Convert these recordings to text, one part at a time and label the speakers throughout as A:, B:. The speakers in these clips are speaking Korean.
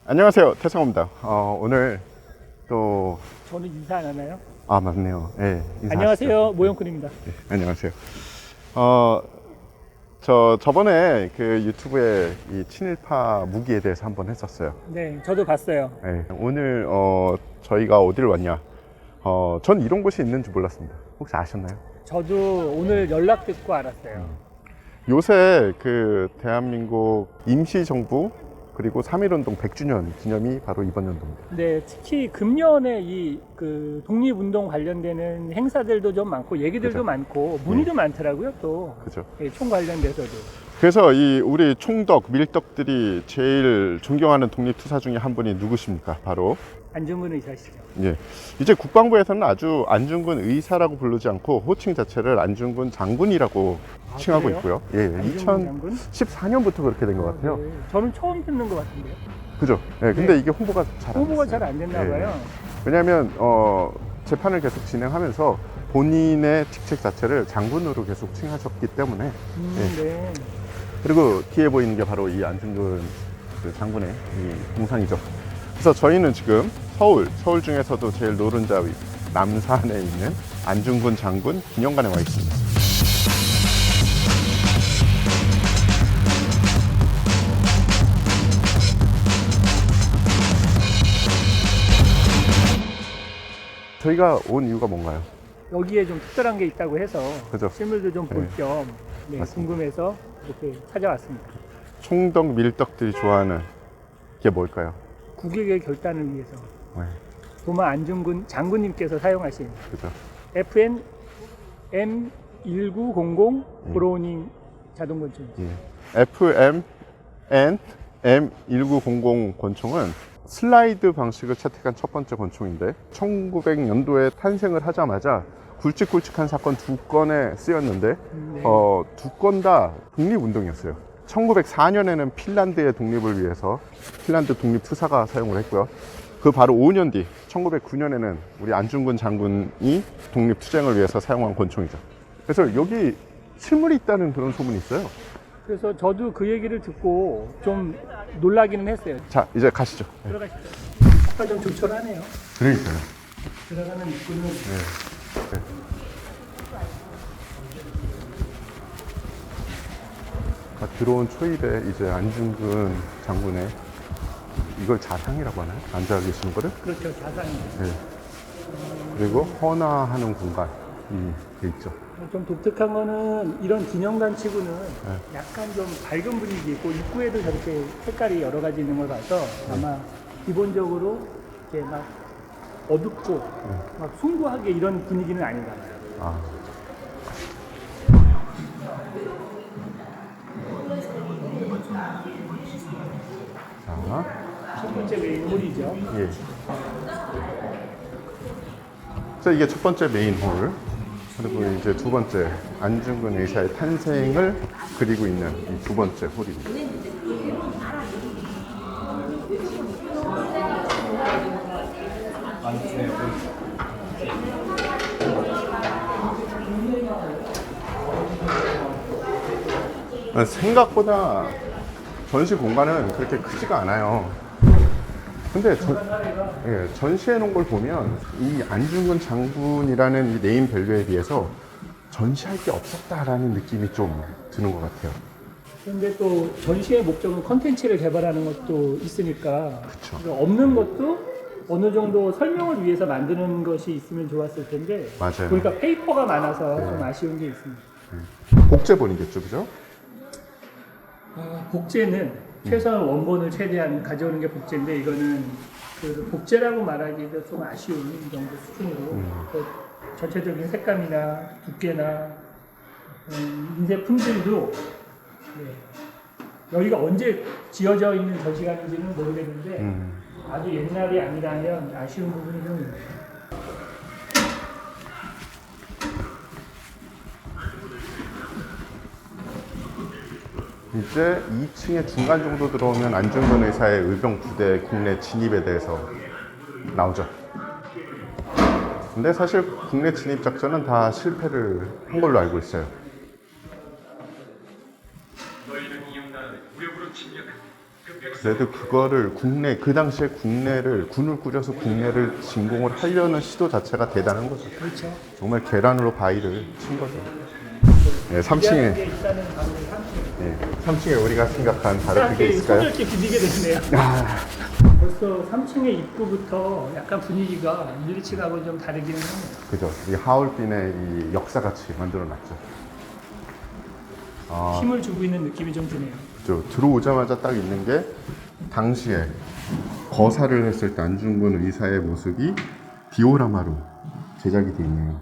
A: 안녕하세요, 태성호입니다. 오늘 또
B: 저는 인사 안 하나요?
A: 맞네요. 네, 인사하시죠.
B: 안녕하세요, 모형꾼입니다.
A: 네, 안녕하세요. 저번에 그 유튜브에 이 친일파 무기에 대해서 한번 했었어요.
B: 네, 저도 봤어요.
A: 네, 오늘 저희가 어디를 왔냐? 전 이런 곳이 있는 줄 몰랐습니다. 혹시 아셨나요?
B: 저도 오늘 연락 듣고 알았어요.
A: 요새 그 대한민국 임시정부 그리고 3.1운동 100주년 기념이 바로 이번 연도입니다.
B: 네, 특히 금년에 이 그 독립운동 관련되는 행사들도 좀 많고 얘기들도
A: 그죠.
B: 많고 문의도 많더라고요, 또.
A: 그죠.
B: 예, 총 관련돼서도.
A: 그래서 이 우리 총덕, 밀덕들이 제일 존경하는 독립투사 중에 한 분이 누구십니까? 바로
B: 안중근 의사시죠.
A: 예. 이제 국방부에서는 아주 안중근 의사라고 부르지 않고 호칭 자체를 안중근 장군이라고 칭하고
B: 그래요?
A: 있고요. 예,
B: 안중근 장군?
A: 2014년부터 그렇게 된 것 같아요.
B: 네, 저는 처음 듣는 것 같은데요.
A: 그죠? 예, 근데
B: 네.
A: 이게 홍보가 잘 안
B: 홍보가
A: 됐어요.
B: 잘 안 됐나
A: 예.
B: 봐요.
A: 왜냐하면 재판을 계속 진행하면서 본인의 직책 자체를 장군으로 계속 칭하셨기 때문에 예.
B: 네.
A: 그리고 뒤에 보이는 게 바로 이 안중근 그 장군의 이 동상이죠. 그래서 저희는 지금 서울 중에서도 제일 노른자 위 남산에 있는 안중근 장군 기념관에 와 있습니다. 저희가 온 이유가 뭔가요?
B: 여기에 좀 특별한 게 있다고 해서
A: 그죠.
B: 실물도 좀 볼
A: 네.
B: 겸
A: 맞습니다.
B: 궁금해서 이렇게 찾아왔습니다.
A: 총덕 밀덕들이 좋아하는 게 뭘까요?
B: 국익의 결단을 위해서
A: 네,
B: 도마 안중근 장군님께서 사용하신
A: 그죠.
B: FN M1900 브로우닝 자동권총이죠.
A: 예. FMN M1900 권총은 슬라이드 방식을 채택한 첫 번째 권총인데 1900년도에 탄생을 하자마자 굵직굵직한 사건 두 건에 쓰였는데
B: 네.
A: 두 건 다 독립운동이었어요. 1904년에는 핀란드의 독립을 위해서 핀란드 독립투사가 사용을 했고요. 그 바로 5년 뒤 1909년에는 우리 안중근 장군이 독립투쟁을 위해서 사용한 권총이죠. 그래서 여기 실물이 있다는 그런 소문이 있어요.
B: 그래서 저도 그 얘기를 듣고 좀 놀라기는 했어요.
A: 자, 이제 가시죠.
B: 들어가시죠. 아까 좀 조촐하네요.
A: 그러니까요.
B: 들어가는 입구는
A: 들어온 초입에 이제 안중근 장군의 이걸 자상이라고 하나요? 앉아 계시는 거를?
B: 그렇죠, 자상이에요.
A: 네. 그리고 헌화하는 공간이 돼 있죠.
B: 좀 독특한 거는 이런 기념관 치고는 약간 좀 밝은 분위기 있고 입구에도 저렇게 색깔이 여러 가지 있는 걸 봐서 아마 기본적으로 이렇게 막 어둡고 막 숭고하게 이런 분위기는 아닌가 봐요.
A: 아. 자,
B: 첫 번째 메인홀이죠.
A: 예. 자, 이게 첫 번째 메인 홀. 그리고 이제 두 번째 안중근 의사의 탄생을 그리고 있는 이 두 번째 홀입니다. 생각보다 전시 공간은 그렇게 크지가 않아요. 근데 전시해 놓은 걸 보면 이 안중근 장군이라는 이 네임 밸류에 비해서 전시할 게 없었다라는 느낌이 좀 드는 것 같아요.
B: 그런데 또 전시의 목적은 컨텐츠를 개발하는 것도 있으니까
A: 그쵸.
B: 그러니까 없는 것도 어느 정도 설명을 위해서 만드는 것이 있으면 좋았을 텐데
A: 맞아요.
B: 그러니까 페이퍼가 많아서 좀 아쉬운 게 있습니다.
A: 복제본이겠죠, 그죠?
B: 복제는 최소한 원본을 최대한 가져오는 게 복제인데 이거는 그 복제라고 말하기도 좀 아쉬운 이 정도 수준으로 그 전체적인 색감이나 두께나 인쇄 품질도 여기가 언제 지어져 있는 전시관인지는 모르겠는데 아주 옛날이 아니라면 아쉬운 부분이 좀 있네요.
A: 이제 2층에 중간 정도 들어오면 안중근 의사의 의병 부대 국내 진입에 대해서 나오죠. 근데 사실 국내 진입 작전은 다 실패를 한 걸로 알고 있어요.
C: 너희는 이영나라를 무력으로 침략한 그 백성
A: 그래도 그거를 그 당시에 군을 꾸려서 국내를 진공을 하려는 시도 자체가 대단한 거죠.
B: 그렇죠.
A: 정말 계란으로 바위를 친 거죠. 네, 3층에,
B: 게 일단은 바로 3층.
A: 네, 3층에 우리가 생각한 바로 그게 있을까요?
B: 손을 이렇게 비비게 되네요.
A: 아,
B: 벌써 3층의 입구부터 약간 분위기가 1, 2층하고 좀 다르기는 합니다.
A: 그죠. 이 하얼빈의 이 역사같이 만들어놨죠. 아,
B: 힘을 주고 있는 느낌이 좀 드네요.
A: 그죠. 들어오자마자 딱 있는 게 당시에 거사를 했을 때 안중근 의사의 모습이 디오라마로 제작이 되어 있네요.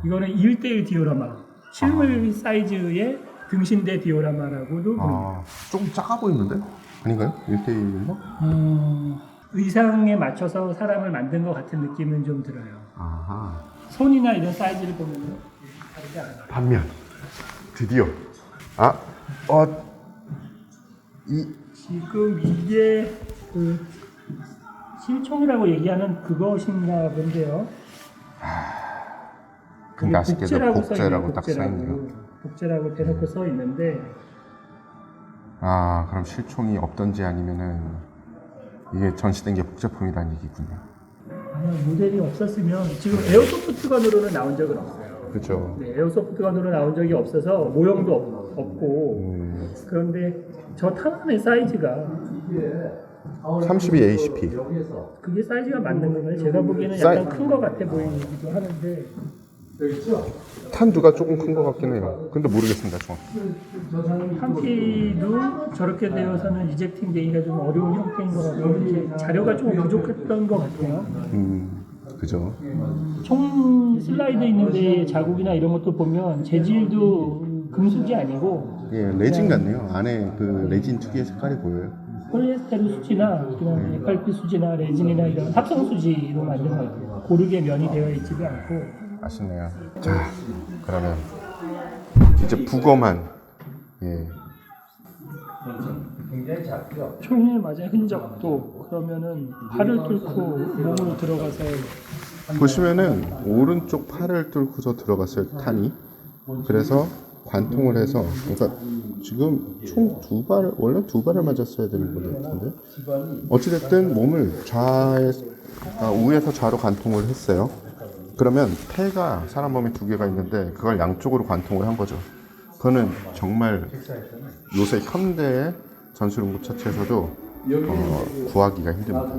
B: 이거는 1대1 디오라마. 실물 사이즈의 등신대 디오라마라고도 부릅니다.
A: 아, 조금 작아 보이는데? 아닌가요? 1대1인가?
B: 의상에 맞춰서 사람을 만든 것 같은 느낌은 좀 들어요.
A: 아하.
B: 손이나 이런 사이즈를 보면 다르지 않아요.
A: 반면 드디어
B: 지금 이게 그 실총이라고 얘기하는 그것인가 본데요.
A: 근데 아쉽게도 복제라고 딱
B: 복제라고.
A: 써있네요.
B: 복제라고 대놓고 써 있는데
A: 아, 그럼 실총이 없던지 아니면은 이게 전시된 게 복제품이라는 얘기군요.
B: 아마 모델이 없었으면 지금 에어소프트건으로는 나온 적은 없어요.
A: 그죠.
B: 네, 에어소프트건으로 나온 적이 없어서 모형도 없고 그런데 저 탄환의 사이즈가
A: 32ACP.
B: 그게 사이즈가 맞는 건가요? 제가 보기에는 약간 큰 것 같아 보이기도 하는데
A: 탄두가 조금 큰 것 같긴 해요. 근데 모르겠습니다, 정확히.
B: 한끼도 저렇게 되어서는 이젝팅 되기가 좀 어려운 형태인 것 같고 이제 자료가 좀 부족했던 것 같아요.
A: 그죠.
B: 총 슬라이드 있는데 자국이나 이런 것도 보면 재질도 금속이 아니고
A: 예, 레진 같네요. 안에 그 레진 특유의 색깔이 보여요.
B: 폴리에스테르 수지나 그냥 FRP 수지나 레진이나 이런 합성 수지로 만든 것 같아요. 고르게 면이 되어 있지도 않고.
A: 아쉽네요. 자, 그러면 이제 부검한 예.
B: 총에 맞은 흔적도 그러면은 팔을 뚫고 몸으로 들어가서
A: 보시면은 오른쪽 팔을 뚫고서 들어갔어요, 탄이. 그래서 관통을 해서, 그러니까 지금 총 원래 두 발을 맞았어야 되는 것 같은데. 어찌됐든 몸을 우에서 좌로 관통을 했어요. 그러면 폐가 사람 몸에 두 개가 있는데 그걸 양쪽으로 관통을 한 거죠. 그거는 정말 요새 현대의 전술응급처치에서도 구하기가 힘듭니다.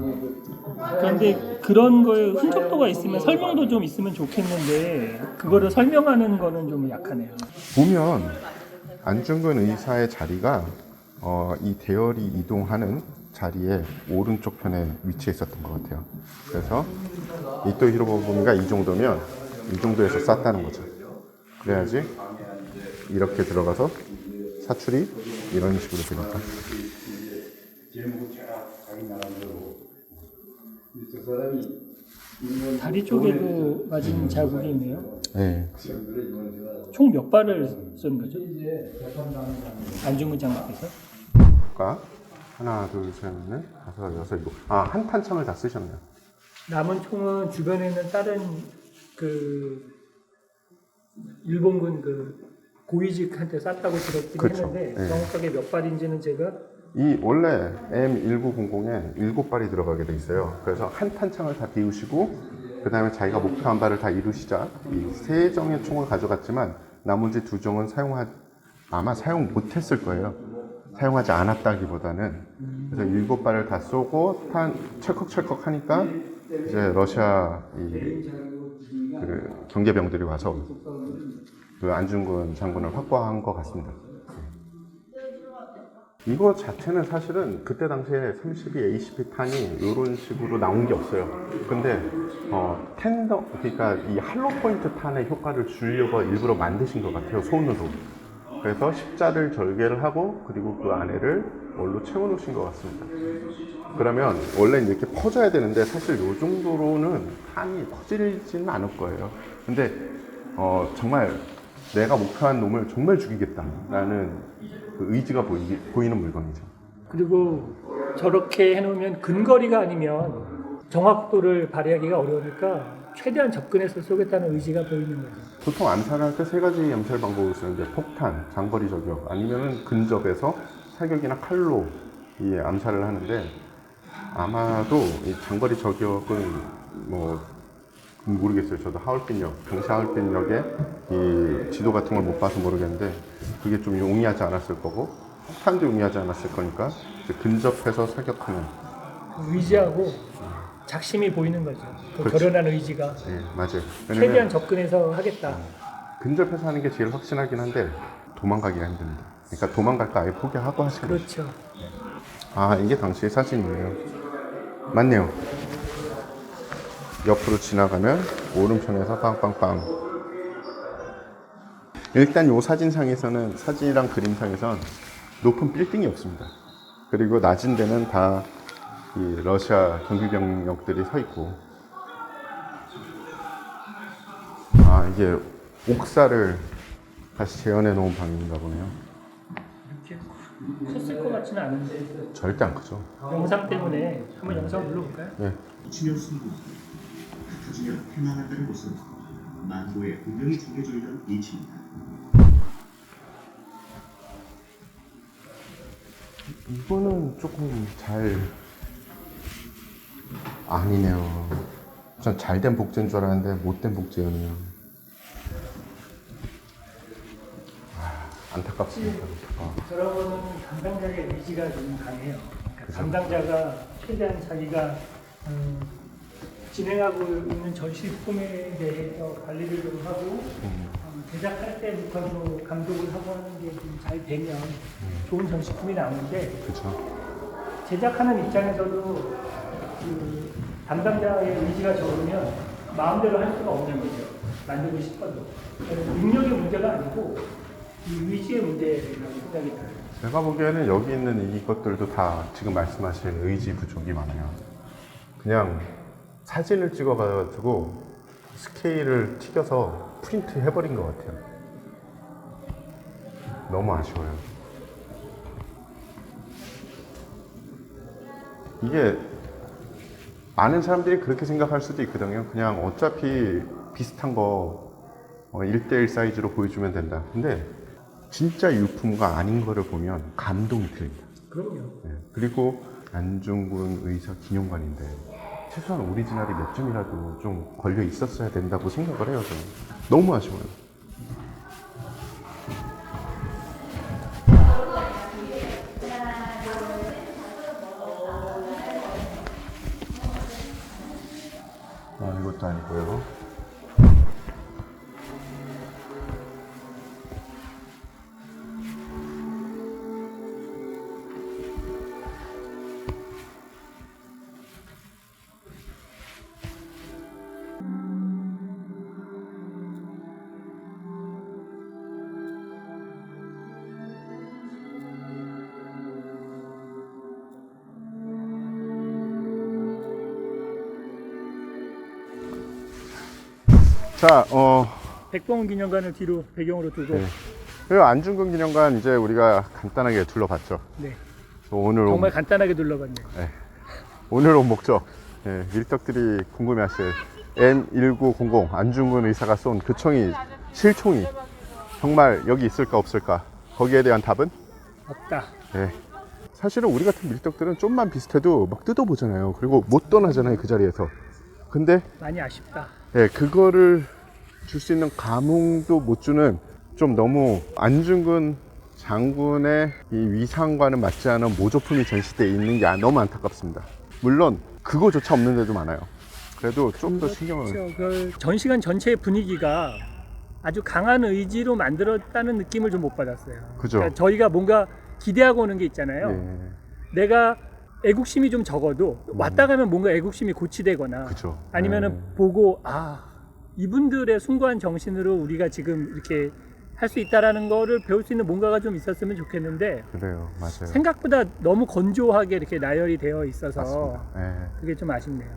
B: 그런데 그런 거에 흔적도가 있으면 설명도 좀 있으면 좋겠는데 그거를 설명하는 거는 좀 약하네요.
A: 보면 안중근 의사의 자리가 이 대열이 이동하는 자리에 오른쪽 편에 위치해 있었던 것 같아요. 그래서 이토 히로부미가 이 정도면 이 정도에서 쌌다는 거죠. 그래야지 이렇게 들어가서 사출이 이런 식으로 되니까.
B: 다리 쪽에도 맞은 자국이 있네요.
A: 네.
B: 총 몇 발을 쏜 거죠? 안중근 장군께서?
A: 하나, 둘, 셋, 넷, 다섯, 여섯, 일곱. 한 탄창을 다 쓰셨네요.
B: 남은 총은 주변에 있는 다른 그 일본군 그 고위직한테 쐈다고 들었긴
A: 그렇죠.
B: 했는데
A: 네.
B: 정확하게 몇 발인지는 제가
A: 이 원래 M1900에 7발이 들어가게 돼 있어요. 그래서 한 탄창을 다 비우시고 그 다음에 자기가 목표한 바를 다 이루시자 이 3정의 총을 가져갔지만 나머지 2정은 아마 사용 못했을 거예요. 사용하지 않았다기보다는. 그래서 7발을 다 쏘고 철컥철컥 하니까 이제 러시아 그 경계병들이 와서 그 안중근 장군을 확보한 것 같습니다. 이거 자체는 사실은 그때 당시에 32ACP 탄이 이런 식으로 나온 게 없어요. 근데 그러니까 이 할로 포인트 탄의 효과를 주려고 일부러 만드신 것 같아요, 손으로. 그래서 십자를 절개를 하고 그리고 그 안에를 뭘로 채워놓으신 것 같습니다. 그러면 원래 이렇게 퍼져야 되는데 사실 이 정도로는 탄이 퍼지지는 않을 거예요. 근데 정말 내가 목표한 놈을 정말 죽이겠다라는 그 의지가 보이는 물건이죠.
B: 그리고 저렇게 해놓으면 근거리가 아니면 정확도를 발휘하기가 어려우니까 최대한 접근해서 쏘겠다는 의지가 보이는 거죠.
A: 보통 암살할 때 3가지 암살 방법을 쓰는데 폭탄, 장거리 저격, 아니면은 근접해서 사격이나 칼로 이 암살을 하는데 아마도 이 장거리 저격은 뭐 모르겠어요. 저도 하얼빈역, 당시 하얼빈역에 이 지도 같은 걸 못 봐서 모르겠는데 그게 좀 용이하지 않았을 거고 폭탄도 용이하지 않았을 거니까 이제 근접해서 사격하는.
B: 의지하고 작심이 보이는 거죠. 그
A: 그렇지.
B: 결연한 의지가
A: 네, 맞아요.
B: 최대한 접근해서 하겠다.
A: 근접해서 하는 게 제일 확신하긴 한데 도망가기가 힘듭니다. 그러니까 도망갈까 아예 포기하고 하시는 거죠.
B: 그렇죠.
A: 아, 이게 당시의 사진이에요. 맞네요. 옆으로 지나가면 오른편에서 빵빵빵. 일단 이 사진상에서는, 사진이랑 그림상에선 높은 빌딩이 없습니다. 그리고 낮은 데는 다 이 러시아 경비병력들이 서 있고. 아, 이게 옥사를 다시 재현해 놓은 방인가 보네요.
B: 이렇게 컸을 것 같지는 않은데
A: 절대 안 크죠.
B: 영상 때문에 한번 영상 눌러볼까요?
A: 네.
C: 주년 순국, 흩어지며 해방한다는 곳은 만고의 운명이 정해져 있는 이치입니다.
A: 이거는 조금 잘 아니네요. 전 잘된 복제인 줄 알았는데 못된 복제였네요. 안타깝습니다.
B: 저런 거는 담당자의 의지가 좀 강해요. 그러니까 담당자가 최대한 자기가 진행하고 있는 전시품에 대해서 관리를 좀 하고 제작할 때부터도 감독을 하고 하는 게 좀 잘 되면 좋은 전시품이 나오는데
A: 그렇죠.
B: 제작하는 입장에서도 그 담당자의 의지가 적으면 마음대로 할 수가 없는 거죠. 만들고 싶어도. 능력의 문제가 아니고 이 의지의 문제라고 생각이 들어요.
A: 제가 보기에는 여기 있는 이것들도 다 지금 말씀하신 의지 부족이 많아요. 그냥 사진을 찍어가지고 스케일을 튀겨서 프린트 해버린 것 같아요. 너무 아쉬워요. 이게 많은 사람들이 그렇게 생각할 수도 있거든요. 그냥 어차피 비슷한 거 1대1 사이즈로 보여주면 된다. 근데 진짜 유품과 아닌 거를 보면 감동이 들립니다.
B: 그럼요.
A: 네. 그리고 안중근 의사 기념관인데 최소한 오리지널이 몇 점이라도 좀 걸려 있었어야 된다고 생각을 해요. 저는. 너무 아쉬워요. 이것도 아니고요. 자,
B: 백범 기념관을 뒤로 배경으로 두고
A: 네. 그리고 안중근 기념관 이제 우리가 간단하게 둘러봤죠.
B: 네.
A: 오늘
B: 정말 간단하게 눌러봤네요.
A: 오늘 온 목적, 밀떡들이 궁금해하실 M1900 안중근 의사가 쏜 그 총이, 실총이 정말 여기 있을까 없을까? 거기에 대한 답은?
B: 없다.
A: 네. 사실은 우리 같은 밀떡들은 좀만 비슷해도 막 뜯어보잖아요. 그리고 못 떠나잖아요, 그 자리에서. 근데
B: 많이 아쉽다.
A: 그거를 줄 수 있는 감흥도 못 주는 좀 너무 안중근 장군의 이 위상과는 맞지 않은 모조품이 전시되어 있는 게 너무 안타깝습니다. 물론 그거조차 없는 데도 많아요. 그래도 좀 더 신경을.
B: 그렇죠. 그 전시관 전체의 분위기가 아주 강한 의지로 만들었다는 느낌을 좀 못 받았어요.
A: 그죠.
B: 그러니까 저희가 뭔가 기대하고 오는 게 있잖아요.
A: 예.
B: 내가 애국심이 좀 적어도 왔다 가면 뭔가 애국심이 고취되거나
A: 그죠.
B: 아니면은 보고 이분들의 숭고한 정신으로 우리가 지금 이렇게 할 수 있다라는 거를 배울 수 있는 뭔가가 좀 있었으면 좋겠는데
A: 그래요, 맞아요.
B: 생각보다 너무 건조하게 이렇게 나열이 되어 있어서
A: 맞습니다.
B: 그게 좀 아쉽네요.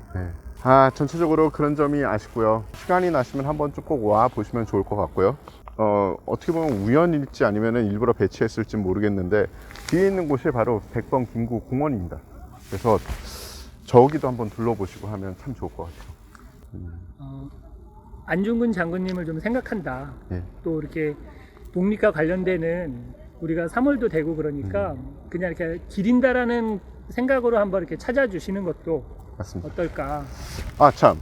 A: 전체적으로 그런 점이 아쉽고요. 시간이 나시면 한번 좀 꼭 와 보시면 좋을 것 같고요. 어떻게 보면 우연일지 아니면 일부러 배치했을지 모르겠는데 뒤에 있는 곳이 바로 백범 김구 공원입니다. 그래서 저기도 한번 둘러보시고 하면 참 좋을 것 같아요.
B: 안중근 장군님을 좀 생각한다.
A: 예.
B: 또 이렇게 독립과 관련되는 우리가 3월도 되고 그러니까 그냥 이렇게 기린다라는 생각으로 한번 이렇게 찾아주시는 것도
A: 맞습니다.
B: 어떨까.
A: 아, 참.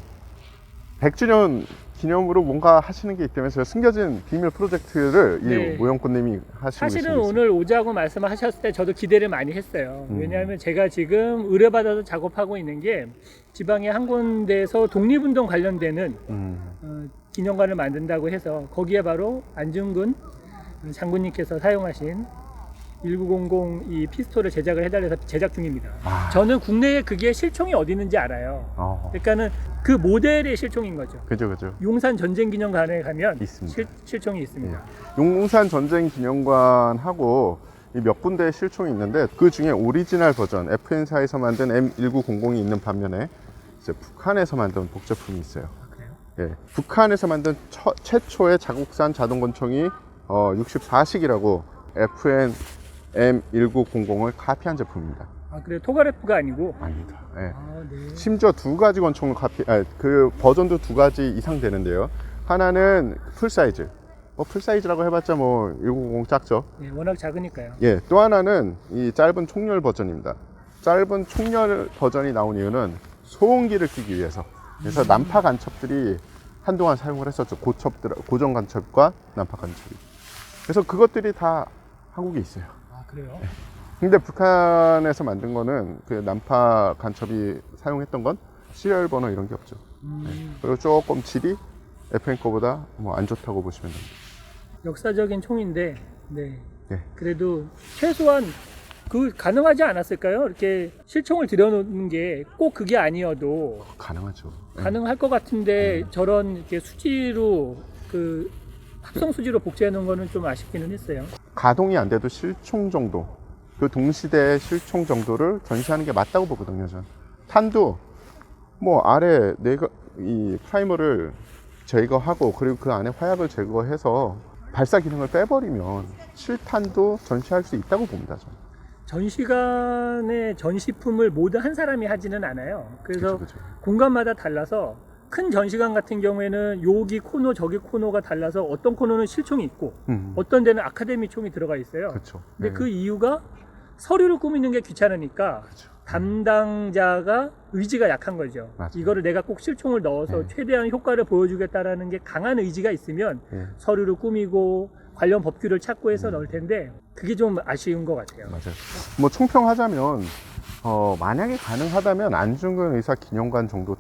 A: 100주년 기념으로 뭔가 하시는 게 있다면서요. 숨겨진 비밀 프로젝트를
B: 네.
A: 이 모형꽃님이 하시고
B: 사실은
A: 계십니다.
B: 오늘 오자고 말씀하셨을 때 저도 기대를 많이 했어요. 왜냐하면 제가 지금 의뢰받아서 작업하고 있는 게 지방의 한 군데에서 독립운동 관련되는 기념관을 만든다고 해서 거기에 바로 안중근 장군님께서 사용하신 1900 이 피스톨을 제작을 해달래서 제작 중입니다.
A: 아.
B: 저는 국내에 그게 실총이 어디 있는지 알아요. 그러니까는 그 모델의 실총인 거죠.
A: 그죠.
B: 용산 전쟁기념관에 가면
A: 있습니다.
B: 실총이 있습니다.
A: 예. 용산 전쟁 기념관하고 몇 군데의 실총이 있는데 그 중에 오리지널 버전 FN사에서 만든 M1900이 있는 반면에 이제 북한에서 만든 복제품이 있어요.
B: 그래요?
A: 예. 북한에서 만든 최초의 자국산 자동권총이 64식이라고 FN M1900을 카피한 제품입니다.
B: 아, 그래요? 토가레프가 아니고?
A: 아닙니다. 예.
B: 아, 네.
A: 심지어 두 가지 권총을 그 버전도 두 가지 이상 되는데요. 하나는 풀사이즈. 풀사이즈라고 해봤자 1900 작죠.
B: 네, 워낙 작으니까요.
A: 예. 또 하나는 이 짧은 총열 버전입니다. 짧은 총열 버전이 나온 이유는 소음기를 끼기 위해서. 그래서 난파 간첩들이 한동안 사용을 했었죠. 고정 간첩과 난파 간첩이. 그래서 그것들이 다 한국에 있어요.
B: 아, 그래요?
A: 근데 북한에서 만든 거는 그 난파 간첩이 사용했던 건 시리얼 번호 이런 게 없죠. 그리고 조금 질이 FN 거보다 안 좋다고 보시면 됩니다.
B: 역사적인 총인데, 네.
A: 예.
B: 그래도 최소한 그 가능하지 않았을까요? 이렇게 실총을 들여놓는 게 꼭 그게 아니어도
A: 가능하죠. 예.
B: 가능할 것 같은데 저런 이렇게 수지로 그 합성 수지로 복제해 놓은 거는 좀 아쉽기는 했어요.
A: 가동이 안 돼도 실총 정도, 그 동시대의 실총 정도를 전시하는 게 맞다고 보거든요. 저는. 탄도 아래 이 프라이머를 제거하고 그리고 그 안에 화약을 제거해서 발사 기능을 빼버리면 실탄도 전시할 수 있다고 봅니다. 저는.
B: 전시관의 전시품을 모두 한 사람이 하지는 않아요. 그래서
A: 그쵸.
B: 공간마다 달라서 큰 전시관 같은 경우에는 여기 코너 저기 코너가 달라서 어떤 코너는 실총이 있고 어떤 데는 아카데미 총이 들어가 있어요.
A: 그렇죠.
B: 근데 그 이유가 서류를 꾸미는 게 귀찮으니까
A: 그쵸.
B: 담당자가 의지가 약한 거죠.
A: 맞아요.
B: 이거를 내가 꼭 실총을 넣어서 최대한 효과를 보여주겠다라는 게 강한 의지가 있으면 서류를 꾸미고 관련 법규를 찾고 해서 넣을 텐데 그게 좀 아쉬운 것 같아요.
A: 맞아요. 총평하자면 만약에 가능하다면 안중근 의사 기념관 정도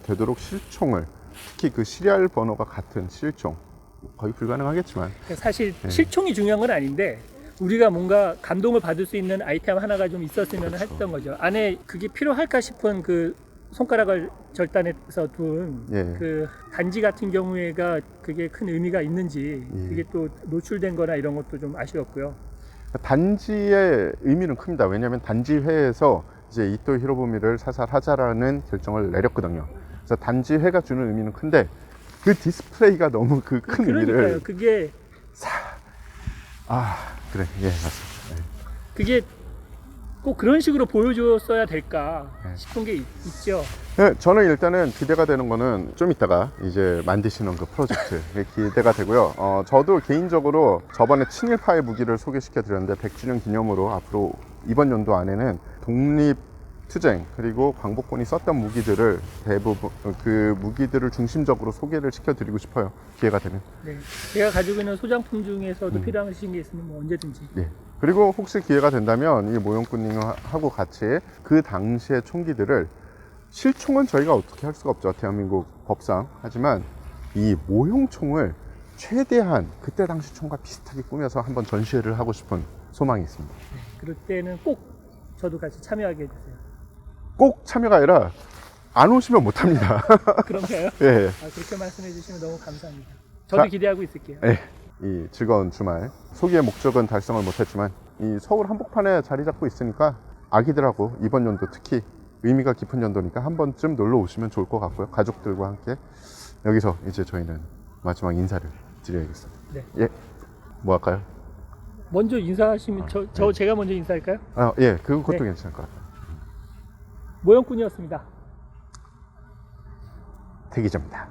A: 되도록 실총을, 특히 그 시리얼 번호가 같은 실총, 거의 불가능하겠지만
B: 사실 실총이 중요한 건 아닌데 우리가 뭔가 감동을 받을 수 있는 아이템 하나가 좀 있었으면 했던 거죠. 안에 그게 필요할까 싶은 그 손가락을 절단해서 둔 그 단지 같은 경우에가 그게 큰 의미가 있는지 그게 또 노출된 거나 이런 것도 좀 아쉬웠고요.
A: 단지의 의미는 큽니다. 왜냐하면 단지회에서 이제 이토 히로부미를 사살하자라는 결정을 내렸거든요. 그래서 단지회가 주는 의미는 큰데 그 디스플레이가 너무 그 큰 의미를
B: 그게
A: 그래, 맞습니다.
B: 그게 꼭 그런 식으로 보여줬어야 될까 싶은 게 있죠.
A: 네, 저는 일단은 기대가 되는 거는 좀 이따가 이제 만드시는 그 프로젝트 기대가 되고요. 저도 개인적으로 저번에 친일파의 무기를 소개시켜 드렸는데 100주년 기념으로 앞으로 이번 연도 안에는 독립투쟁 그리고 광복군이 썼던 무기들을 대부분 그 무기들을 중심적으로 소개를 시켜 드리고 싶어요. 기회가 되면.
B: 네, 제가 가지고 있는 소장품 중에서도 필요하신 게 있으면 언제든지.
A: 네. 그리고 혹시 기회가 된다면 이 모형꾼님하고 같이 그 당시의 총기들을, 실총은 저희가 어떻게 할 수가 없죠, 대한민국 법상. 하지만 이 모형총을 최대한 그때 당시 총과 비슷하게 꾸며서 한번 전시회를 하고 싶은 소망이 있습니다.
B: 네, 그럴 때는 꼭 저도 같이 참여하게 해주세요.
A: 꼭 참여가 아니라 안 오시면 못합니다.
B: 그런가요?
A: 예.
B: 그렇게 말씀해 주시면 너무 감사합니다. 저도 기대하고 있을게요.
A: 이 즐거운 주말, 소기의 목적은 달성을 못했지만 이 서울 한복판에 자리 잡고 있으니까 아기들하고 이번 연도 특히 의미가 깊은 연도니까 한 번쯤 놀러 오시면 좋을 것 같고요. 가족들과 함께. 여기서 이제 저희는 마지막 인사를 드려야겠습니다.
B: 네.
A: 예. 뭐 할까요?
B: 먼저 인사하시면 제가 먼저 인사할까요?
A: 그것도 괜찮을 것 같아요.
B: 모형꾼이었습니다.
A: 대기자입니다.